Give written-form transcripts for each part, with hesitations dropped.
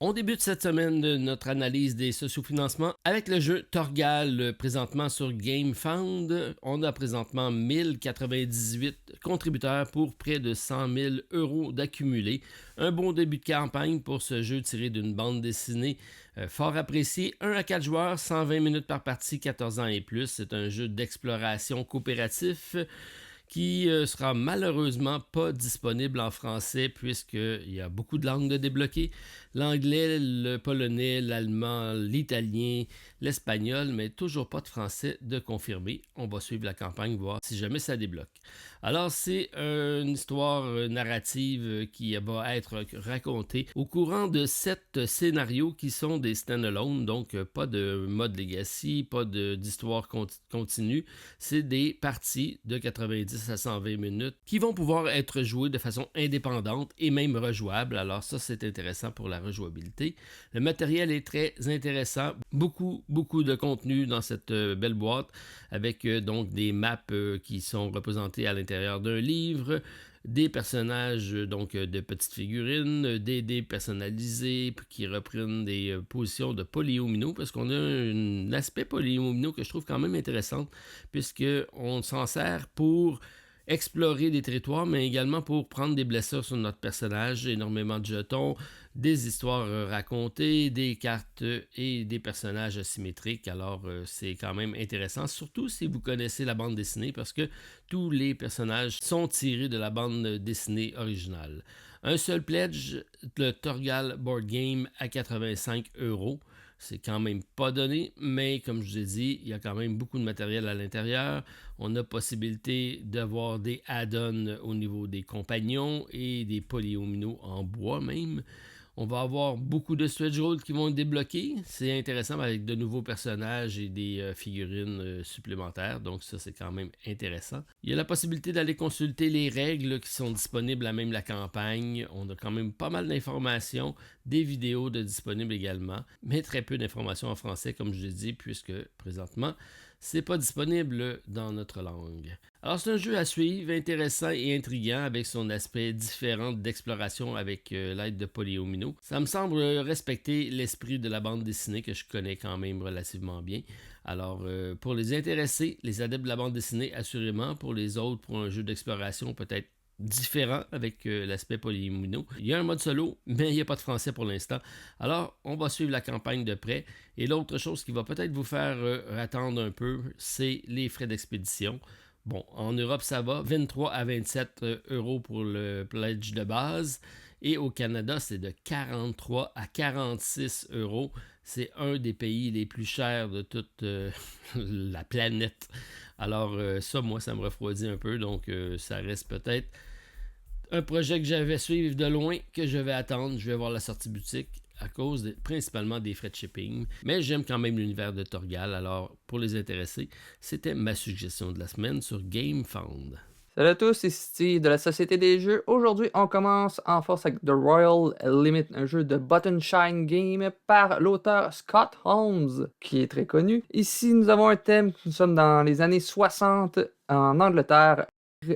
On débute cette semaine de notre analyse des sociofinancements avec le jeu Torgal présentement sur GameFound. On a présentement 1098 contributeurs pour près de 100 000 € d'accumulés. Un bon début de campagne pour ce jeu tiré d'une bande dessinée fort apprécié. 1 à 4 joueurs, 120 minutes par partie, 14 ans et plus. C'est un jeu d'exploration coopératif qui sera malheureusement pas disponible en français puisqu'il y a beaucoup de langues de débloquer. L'anglais, le polonais, l'allemand, l'italien, l'espagnol, mais toujours pas de français de confirmer. On va suivre la campagne, voir si jamais ça débloque. Alors, c'est une histoire narrative qui va être racontée au courant de 7 scénarios qui sont des stand-alone, donc pas de mode legacy, pas d'histoire continue. C'est des parties de 90 à 120 minutes qui vont pouvoir être jouées de façon indépendante et même rejouables. Alors ça, c'est intéressant pour la rejouabilité. Le matériel est très intéressant. Beaucoup de contenu dans cette belle boîte avec donc des maps qui sont représentées à l'intérieur d'un livre, des personnages donc de petites figurines, des dés personnalisés qui reprennent des positions de polyomino parce qu'on a un aspect polyomino que je trouve quand même intéressant puisqu'on s'en sert pour explorer des territoires, mais également pour prendre des blessures sur notre personnage, énormément de jetons, des histoires racontées, des cartes et des personnages asymétriques. Alors, c'est quand même intéressant, surtout si vous connaissez la bande dessinée, parce que tous les personnages sont tirés de la bande dessinée originale. Un seul pledge, le Torgal Board Game à 85 €. C'est quand même pas donné, mais comme je vous ai dit, il y a quand même beaucoup de matériel à l'intérieur. On a possibilité d'avoir des add-ons au niveau des compagnons et des polyomino en bois même. On va avoir beaucoup de stretch goals qui vont être débloqués. C'est intéressant avec de nouveaux personnages et des figurines supplémentaires. Donc ça, c'est quand même intéressant. Il y a la possibilité d'aller consulter les règles qui sont disponibles à même la campagne. On a quand même pas mal d'informations, des vidéos de disponibles également, mais très peu d'informations en français, comme je l'ai dit, puisque présentement, c'est pas disponible dans notre langue. Alors c'est un jeu à suivre, intéressant et intriguant avec son aspect différent d'exploration avec l'aide de polyomino. Ça me semble respecter l'esprit de la bande dessinée que je connais quand même relativement bien. Alors pour les intéressés, les adeptes de la bande dessinée assurément, pour les autres, pour un jeu d'exploration peut-être différent avec l'aspect polyomino. Il y a un mode solo, mais il n'y a pas de français pour l'instant. Alors, on va suivre la campagne de près. Et l'autre chose qui va peut-être vous faire attendre un peu, c'est les frais d'expédition. Bon, en Europe, ça va. 23 à 27 € pour le pledge de base. Et au Canada, c'est de 43 à 46 €. C'est un des pays les plus chers de toute la planète. Alors, ça, moi, ça me refroidit un peu. Donc, ça reste peut-être un projet que j'avais suivre de loin, que je vais attendre. Je vais voir la sortie boutique à cause principalement des frais de shipping. Mais j'aime quand même l'univers de Torgal. Alors, pour les intéressés, c'était ma suggestion de la semaine sur GameFound. Salut à tous, c'est Steve de la Société des Jeux. Aujourd'hui, on commence en force avec The Royal Limit, un jeu de Button Shine Game par l'auteur Scott Holmes, qui est très connu. Ici, nous avons un thème, nous sommes dans les années 60 en Angleterre.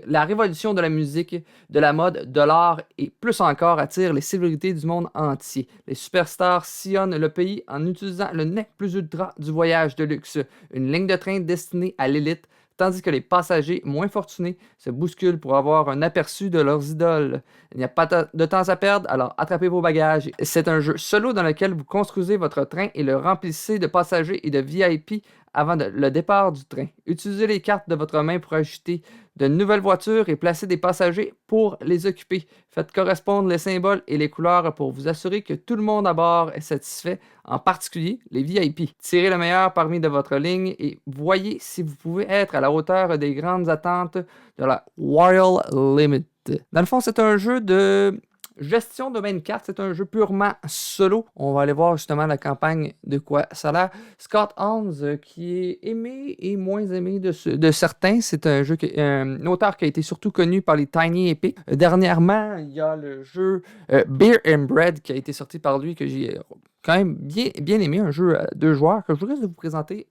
La révolution de la musique, de la mode, de l'art et plus encore attire les célébrités du monde entier. Les superstars sillonnent le pays en utilisant le nec plus ultra du voyage de luxe, une ligne de train destinée à l'élite, tandis que les passagers moins fortunés se bousculent pour avoir un aperçu de leurs idoles. Il n'y a pas de temps à perdre, alors attrapez vos bagages. C'est un jeu solo dans lequel vous construisez votre train et le remplissez de passagers et de VIP avant le départ du train. Utilisez les cartes de votre main pour ajouter de nouvelles voitures et placer des passagers pour les occuper. Faites correspondre les symboles et les couleurs pour vous assurer que tout le monde à bord est satisfait, en particulier les VIP. Tirez le meilleur parmi de votre ligne et voyez si vous pouvez être à la hauteur des grandes attentes de la Royal Limit. Dans le fond, c'est un jeu de gestion de 24, c'est un jeu purement solo. On va aller voir justement la campagne de quoi ça a l'air. Scott Holmes, qui est aimé et moins aimé de certains. C'est un jeu un auteur qui a été surtout connu par les Tiny Epic. Dernièrement, il y a le jeu Beer and Bread qui a été sorti par lui, que j'ai quand même bien aimé, un jeu à 2 joueurs que je vous risque de vous présenter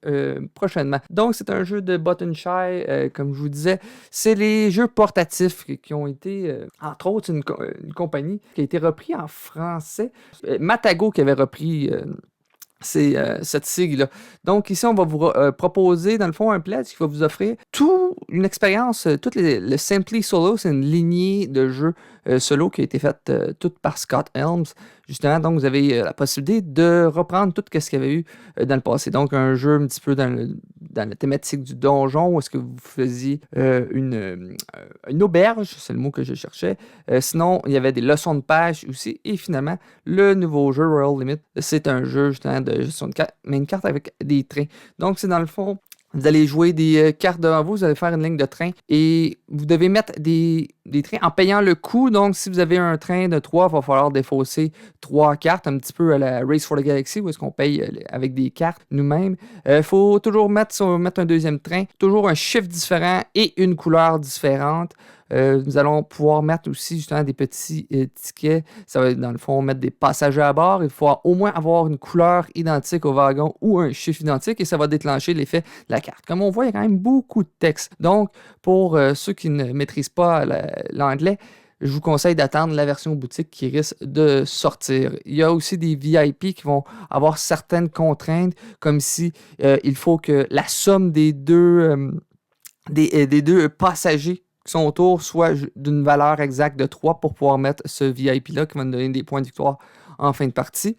prochainement. Donc, c'est un jeu de Button Shy, comme je vous disais. C'est les jeux portatifs qui ont été, entre autres, une compagnie qui a été repris en français. Matago qui avait repris c'est cette sigle-là. Donc ici, on va vous proposer, dans le fond, un pledge qui va vous offrir une expérience, le Simply Solo, c'est une lignée de jeux solo qui a été faite toute par Scott Helms. Justement, donc vous avez la possibilité de reprendre tout ce qu'il y avait eu dans le passé. Donc un jeu un petit peu dans la thématique du donjon, où est-ce que vous faisiez une auberge, c'est le mot que je cherchais. Sinon, il y avait des leçons de pêche aussi. Et finalement, le nouveau jeu Royal Limit, c'est un jeu justement de gestion de cartes, mais une carte avec des trains. Donc c'est dans le fond, vous allez jouer des cartes devant vous, vous allez faire une ligne de train et vous devez mettre des trains en payant le coût. Donc, si vous avez un train de 3, il va falloir défausser 3 cartes, un petit peu à la Race for the Galaxy, où est-ce qu'on paye avec des cartes nous-mêmes. Il faut toujours mettre un deuxième train, toujours un chiffre différent et une couleur différente. Nous allons pouvoir mettre aussi justement des petits tickets. Ça va être dans le fond mettre des passagers à bord. Il faut au moins avoir une couleur identique au wagon ou un chiffre identique et ça va déclencher l'effet de la carte. Comme on voit, il y a quand même beaucoup de texte. Donc, pour ceux qui ne maîtrisent pas l'anglais, je vous conseille d'attendre la version boutique qui risque de sortir. Il y a aussi des VIP qui vont avoir certaines contraintes, comme si il faut que la somme des deux passagers qui sont autour soit d'une valeur exacte de 3 pour pouvoir mettre ce VIP-là qui va nous donner des points de victoire en fin de partie.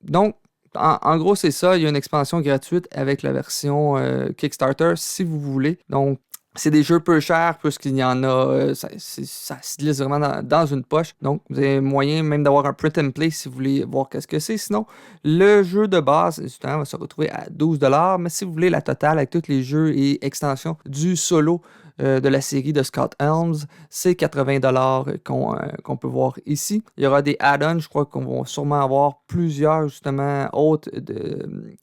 Donc, en gros, c'est ça. Il y a une expansion gratuite avec la version Kickstarter si vous voulez. Donc, c'est des jeux peu chers puisqu'il y en a, ça se glisse vraiment dans une poche. Donc, vous avez moyen même d'avoir un print and play si vous voulez voir qu'est-ce que c'est. Sinon, le jeu de base, justement, va se retrouver à 12$. Mais si vous voulez la totale avec tous les jeux et extensions du solo de la série de Scott Helms, c'est 80$ qu'on peut voir ici. Il y aura des add-ons, je crois qu'on va sûrement avoir plusieurs, justement, autres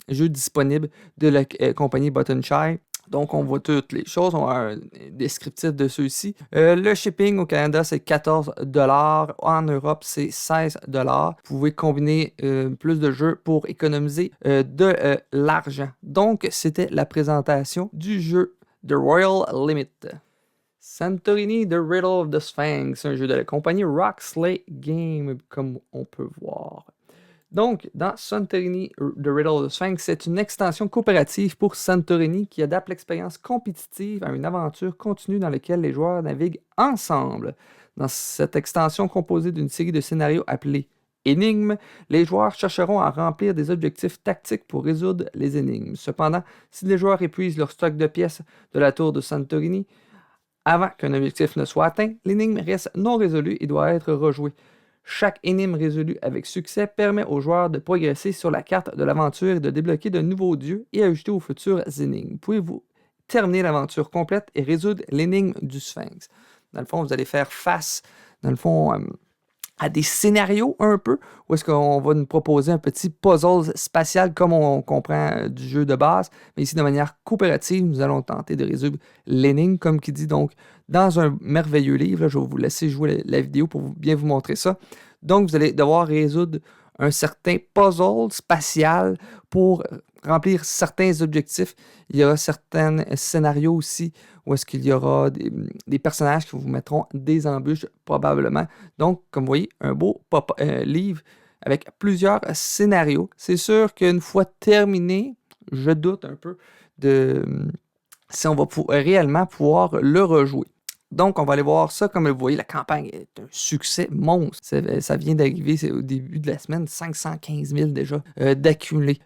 jeux disponibles de la compagnie Button Shy. Donc, on voit toutes les choses. On a un descriptif de ceux-ci. Le shipping au Canada, c'est 14$. En Europe, c'est 16$. Vous pouvez combiner plus de jeux pour économiser de l'argent. Donc, c'était la présentation du jeu The Royal Limit. Santorini, The Riddle of the Sphinx, un jeu de la compagnie Roxley Game, comme on peut voir. Donc, dans Santorini, The Riddle of the Sphinx, c'est une extension coopérative pour Santorini qui adapte l'expérience compétitive à une aventure continue dans laquelle les joueurs naviguent ensemble. Dans cette extension composée d'une série de scénarios appelés énigmes, les joueurs chercheront à remplir des objectifs tactiques pour résoudre les énigmes. Cependant, si les joueurs épuisent leur stock de pièces de la tour de Santorini avant qu'un objectif ne soit atteint, l'énigme reste non résolue et doit être rejouée. Chaque énigme résolue avec succès permet aux joueurs de progresser sur la carte de l'aventure et de débloquer de nouveaux dieux et ajouter aux futures énigmes. Pouvez-vous terminer l'aventure complète et résoudre l'énigme du Sphinx? Dans le fond, vous allez faire face, dans le fond, à des scénarios un peu, où est-ce qu'on va nous proposer un petit puzzle spatial comme on comprend du jeu de base, mais ici de manière coopérative, nous allons tenter de résoudre l'énigme, comme qui dit donc dans un merveilleux livre. Là, je vais vous laisser jouer la vidéo pour bien vous montrer ça. Donc, vous allez devoir résoudre un certain puzzle spatial pour remplir certains objectifs. Il y aura certains scénarios aussi où est-ce qu'il y aura des personnages qui vous mettront des embûches probablement. Donc, comme vous voyez, un beau livre avec plusieurs scénarios. C'est sûr qu'une fois terminé, je doute un peu de si on va réellement pouvoir le rejouer. Donc, on va aller voir ça. Comme vous voyez, la campagne est un succès monstre. Ça vient d'arriver, c'est au début de la semaine, 515 000 déjà d'accumulés.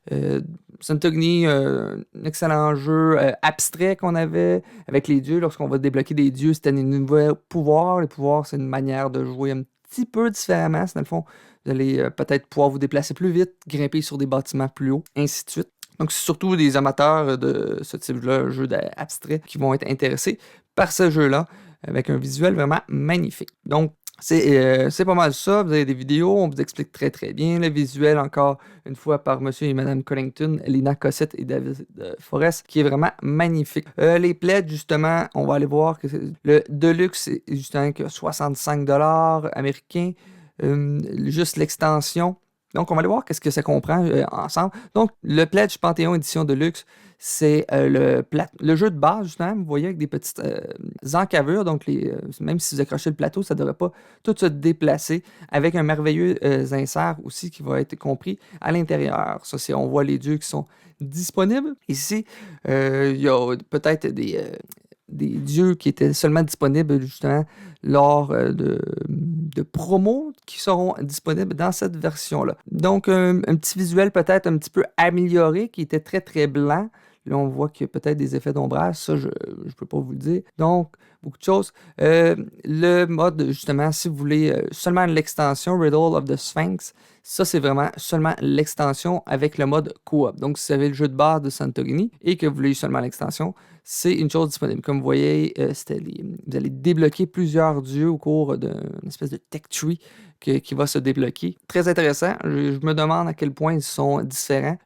Santorini, un excellent jeu abstrait qu'on avait avec les dieux. Lorsqu'on va débloquer des dieux, c'était un nouveau pouvoir. Les pouvoirs, c'est une manière de jouer un petit peu différemment. C'est dans le fond, vous allez peut-être pouvoir vous déplacer plus vite, grimper sur des bâtiments plus hauts, ainsi de suite. Donc, c'est surtout des amateurs de ce type-là, jeu abstrait, qui vont être intéressés par ce jeu-là, avec un visuel vraiment magnifique. Donc, c'est pas mal ça. Vous avez des vidéos, on vous explique très très bien. Le visuel, encore une fois, par monsieur et madame Collington, Lina Cossette et David Forrest, qui est vraiment magnifique. Les plaids, justement, on va aller voir que le Deluxe, c'est justement que 65$ américains. Juste l'extension, Donc, on va aller voir qu'est-ce que ça comprend ensemble. Donc, le Pledge Panthéon Édition Deluxe, c'est le jeu de base, justement. Vous voyez, avec des petites encavures. Donc, même si vous accrochez le plateau, ça ne devrait pas tout se déplacer. Avec un merveilleux insert aussi qui va être compris à l'intérieur. Ça, on voit les dieux qui sont disponibles. Ici, il y a peut-être des dieux qui étaient seulement disponibles justement lors de promos qui seront disponibles dans cette version-là. Donc, un petit visuel peut-être un petit peu amélioré qui était très très blanc. Là, on voit qu'il y a peut-être des effets d'ombrage. Ça, je ne peux pas vous le dire. Donc, beaucoup de choses. Le mode, justement, si vous voulez seulement l'extension Riddle of the Sphinx, ça, c'est vraiment seulement l'extension avec le mode coop. Donc, si vous avez le jeu de base de Santorini et que vous voulez seulement l'extension, c'est une chose disponible. Comme vous voyez, vous allez débloquer plusieurs dieux au cours d'une espèce de tech tree qui va se débloquer. Très intéressant. Je me demande à quel point ils sont différents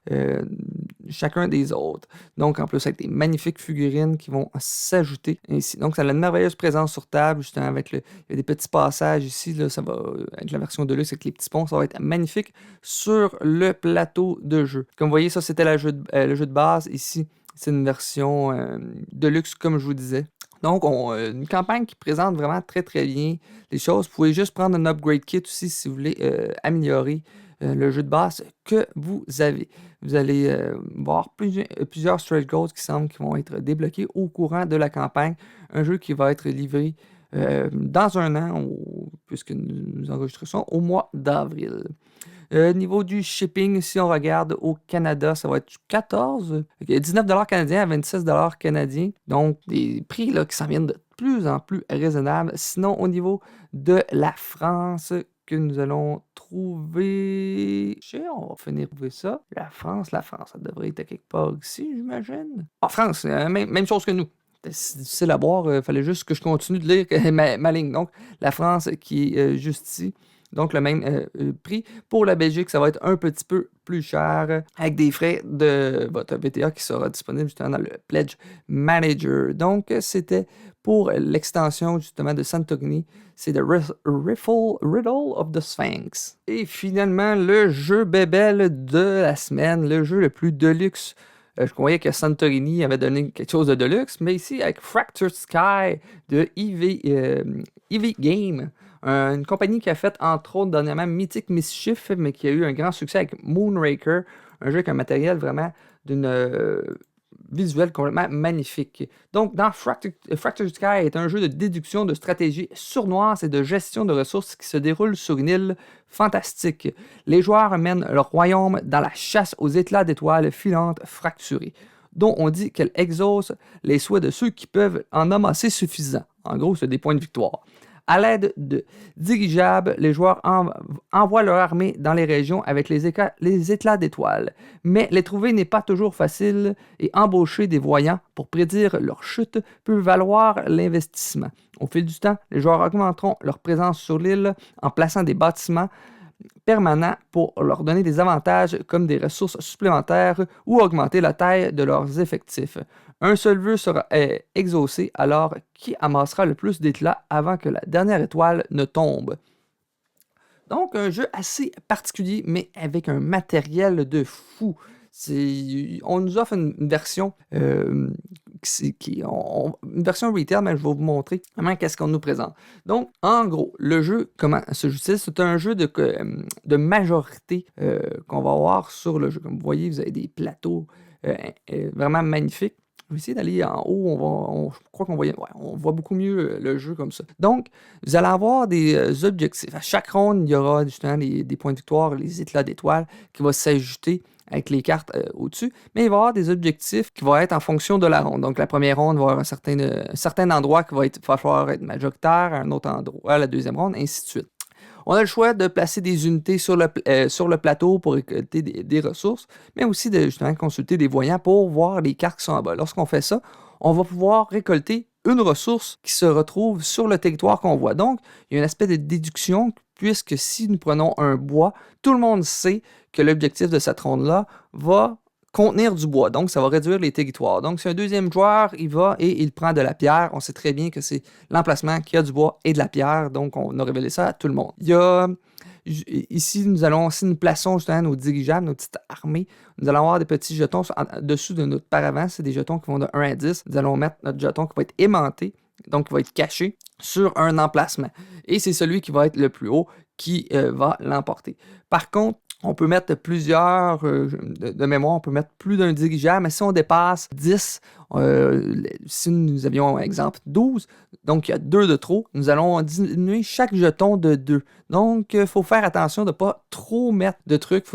chacun des autres. Donc, en plus, avec des magnifiques figurines qui vont s'ajouter ainsi. Donc, ça a une merveilleuse présence sur table, justement, il y a des petits passages ici, là, ça va, avec la version de luxe, avec les petits ponts, ça va être magnifique sur le plateau de jeu. Comme vous voyez, ça, c'était le jeu de base. Ici, c'est une version de luxe, comme je vous disais. Donc, une campagne qui présente vraiment très, très bien les choses. Vous pouvez juste prendre un upgrade kit aussi si vous voulez améliorer le jeu de base que vous avez. Vous allez voir plusieurs stretch goals qui semblent qui vont être débloqués au courant de la campagne. Un jeu qui va être livré dans un an, puisque nous enregistrons au mois d'avril. Niveau du shipping, si on regarde au Canada, ça va être 19$ canadiens à 26$ canadiens. Donc, des prix là, qui s'en viennent de plus en plus raisonnables. Sinon, au niveau de la France, que nous allons trouver... On va finir de trouver ça. La France, ça devrait être quelque part ici, j'imagine. Ah, France, même chose que nous. C'est difficile à boire, il fallait juste que je continue de lire ma ligne. Donc, la France qui est juste ici. Donc, le même prix. Pour la Belgique, ça va être un petit peu plus cher avec des frais de votre VTA qui sera disponible justement dans le Pledge Manager. Donc, c'était pour l'extension justement de Santorini. C'est The Riddle of the Sphinx. Et finalement, le jeu bébel de la semaine, le jeu le plus deluxe. Je croyais que Santorini avait donné quelque chose de deluxe, mais ici, avec Fractured Sky de EV Game, une compagnie qui a fait, entre autres, dernièrement Mythic Mischief, mais qui a eu un grand succès avec Moonraker, un jeu avec un matériel vraiment d'une visuel complètement magnifique. Donc, dans Fractured Sky est un jeu de déduction, de stratégie sournoise et de gestion de ressources qui se déroule sur une île fantastique. Les joueurs mènent leur royaume dans la chasse aux éclats d'étoiles filantes fracturées, dont on dit qu'elle exauce les souhaits de ceux qui peuvent en amasser suffisant. En gros, c'est des points de victoire. À l'aide de dirigeables, les joueurs envoient leur armée dans les régions avec les éclats d'étoiles. Mais les trouver n'est pas toujours facile et embaucher des voyants pour prédire leur chute peut valoir l'investissement. Au fil du temps, les joueurs augmenteront leur présence sur l'île en plaçant des bâtiments permanents pour leur donner des avantages comme des ressources supplémentaires ou augmenter la taille de leurs effectifs. Un seul vœu sera exaucé, alors qui amassera le plus d'éclats avant que la dernière étoile ne tombe. Donc, un jeu assez particulier, mais avec un matériel de fou. On nous offre une version une version retail, mais je vais vous montrer vraiment qu'est-ce qu'on nous présente. Donc, en gros, le jeu, comment se joue-t-il? C'est un jeu de majorité qu'on va avoir sur le jeu. Comme vous voyez, vous avez des plateaux vraiment magnifiques. Je vais essayer d'aller en haut, je crois qu'on voit beaucoup mieux le jeu comme ça. Donc, vous allez avoir des objectifs. À chaque ronde, il y aura justement des points de victoire, les éclats d'étoiles qui vont s'ajouter avec les cartes au-dessus, mais il va y avoir des objectifs qui vont être en fonction de la ronde. Donc, la première ronde va avoir un certain endroit qui va falloir être majoritaire, un autre endroit, la deuxième ronde, ainsi de suite. On a le choix de placer des unités sur le plateau pour récolter des ressources, mais aussi de justement consulter des voyants pour voir les cartes qui sont en bas. Lorsqu'on fait ça, on va pouvoir récolter une ressource qui se retrouve sur le territoire qu'on voit. Donc, il y a un aspect de déduction, puisque si nous prenons un bois, tout le monde sait que l'objectif de cette ronde-là va contenir du bois, donc ça va réduire les territoires. Donc, si un deuxième joueur, il va et il prend de la pierre, on sait très bien que c'est l'emplacement qui a du bois et de la pierre, donc on a révélé ça à tout le monde. Il y a Ici, si nous plaçons justement nos dirigeables, nos petites armées, nous allons avoir des petits jetons dessous de notre paravent. C'est des jetons qui vont de 1 à 10. Nous allons mettre notre jeton qui va être aimanté, donc qui va être caché sur un emplacement. Et c'est celui qui va être le plus haut qui va l'emporter. Par contre, on peut mettre plusieurs, de mémoire, on peut mettre plus d'un dirigeable, mais si on dépasse 10, si nous avions, exemple, 12, donc il y a 2 de trop, nous allons diminuer chaque jeton de 2. Donc, il faut faire attention de ne pas trop mettre de trucs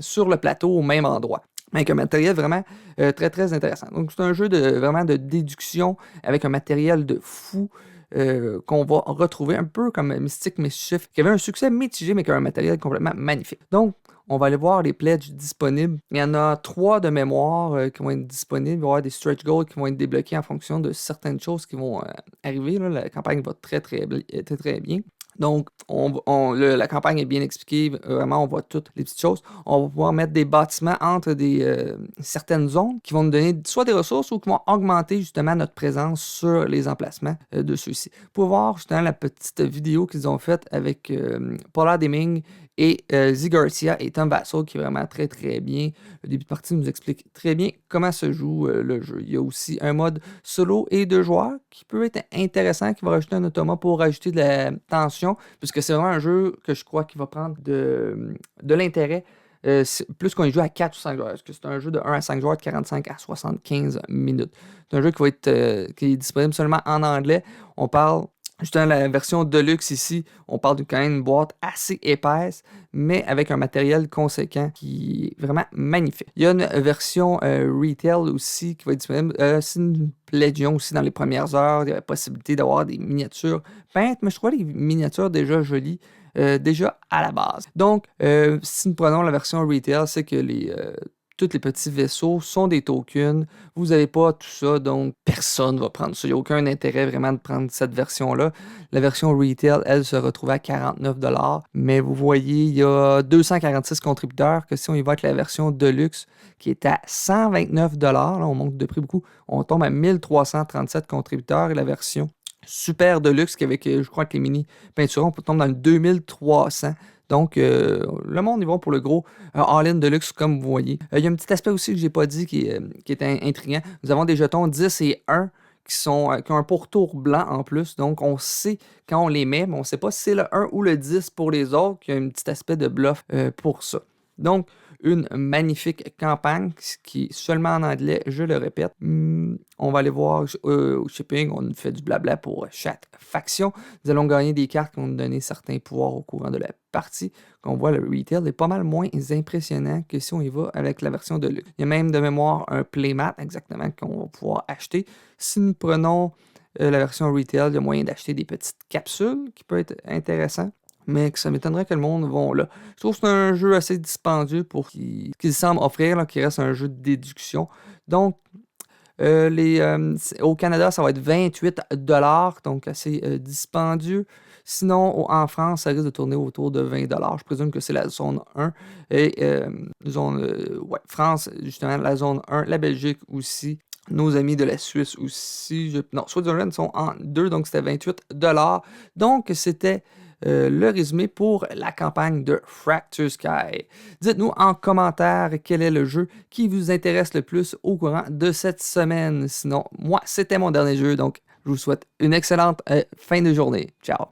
sur le plateau au même endroit. Avec un matériel vraiment très, très intéressant. Donc, c'est un jeu vraiment de déduction avec un matériel de fou. Qu'on va retrouver un peu comme Mystic Mischief, qui avait un succès mitigé, mais qui a un matériel complètement magnifique. Donc, on va aller voir les pledges disponibles. Il y en a 3 de mémoire qui vont être disponibles. Il va y avoir des stretch goals qui vont être débloqués en fonction de certaines choses qui vont arriver. Là. La campagne va très, très, très, très bien. Donc, la campagne est bien expliquée. Vraiment, on voit toutes les petites choses. On va pouvoir mettre des bâtiments entre certaines zones qui vont nous donner soit des ressources ou qui vont augmenter justement notre présence sur les emplacements de ceux-ci. Pour voir justement la petite vidéo qu'ils ont faite avec Paula Deming et Zee Garcia et Tom Vassell, qui est vraiment très très bien. Le début de partie nous explique très bien comment se joue le jeu. Il y a aussi un mode solo et 2 joueurs qui peut être intéressant, qui va rajouter un automa pour rajouter de la tension, puisque c'est vraiment un jeu que je crois qui va prendre de l'intérêt. Plus qu'on y joue à 4 ou 5 joueurs, parce que c'est un jeu de 1 à 5 joueurs de 45 à 75 minutes. C'est un jeu qui est disponible seulement en anglais. On parle justement la version Deluxe ici, on parle quand même d'une boîte assez épaisse, mais avec un matériel conséquent qui est vraiment magnifique. Il y a une version Retail aussi qui va être disponible. Si nous plédions aussi dans les premières heures, il y a la possibilité d'avoir des miniatures peintes, mais je trouve les miniatures déjà jolies. Déjà à la base. Donc, si nous prenons la version Retail, c'est que tous les petits vaisseaux sont des tokens. Vous n'avez pas tout ça, donc personne ne va prendre ça. Il n'y a aucun intérêt vraiment de prendre cette version-là. La version Retail, elle, se retrouve à 49$. Mais vous voyez, il y a 246 contributeurs, que si on y va avec la version Deluxe, qui est à 129$, là, on monte de prix beaucoup, on tombe à 1337 contributeurs. Et la version Super Deluxe, avec, je crois que les mini peintures, on peut tomber dans le 2300. Donc, le monde, ils vont pour le gros all-in Deluxe, comme vous voyez. Il y a un petit aspect aussi que je n'ai pas dit qui est intriguant. Nous avons des jetons 10 et 1 qui ont un pourtour blanc en plus. Donc, on sait quand on les met, mais on ne sait pas si c'est le 1 ou le 10 pour les autres. Il y a un petit aspect de bluff pour ça. Donc, une magnifique campagne qui est seulement en anglais, je le répète. On va aller voir au shipping, on fait du blabla pour chaque faction. Nous allons gagner des cartes qui vont nous donner certains pouvoirs au courant de la partie. On voit, le retail est pas mal moins impressionnant que si on y va avec la version de luxe. Il y a même de mémoire un playmat exactement qu'on va pouvoir acheter. Si nous prenons la version retail, il y a moyen d'acheter des petites capsules qui peut être intéressant. Mais que ça m'étonnerait que le monde va là. Je trouve que c'est un jeu assez dispendieux pour qu'il semble offrir, là, qui reste un jeu de déduction. Donc, au Canada, ça va être 28$, donc assez dispendieux. Sinon, en France, ça risque de tourner autour de 20$. Je présume que c'est la zone 1. Et France, justement, la zone 1. La Belgique aussi. Nos amis de la Suisse aussi. Non, Switzerland sont en 2, donc c'était 28$. Donc, c'était le résumé pour la campagne de Fractured Sky. Dites-nous en commentaire quel est le jeu qui vous intéresse le plus au courant de cette semaine. Sinon, moi, c'était mon dernier jeu, donc je vous souhaite une excellente fin de journée. Ciao!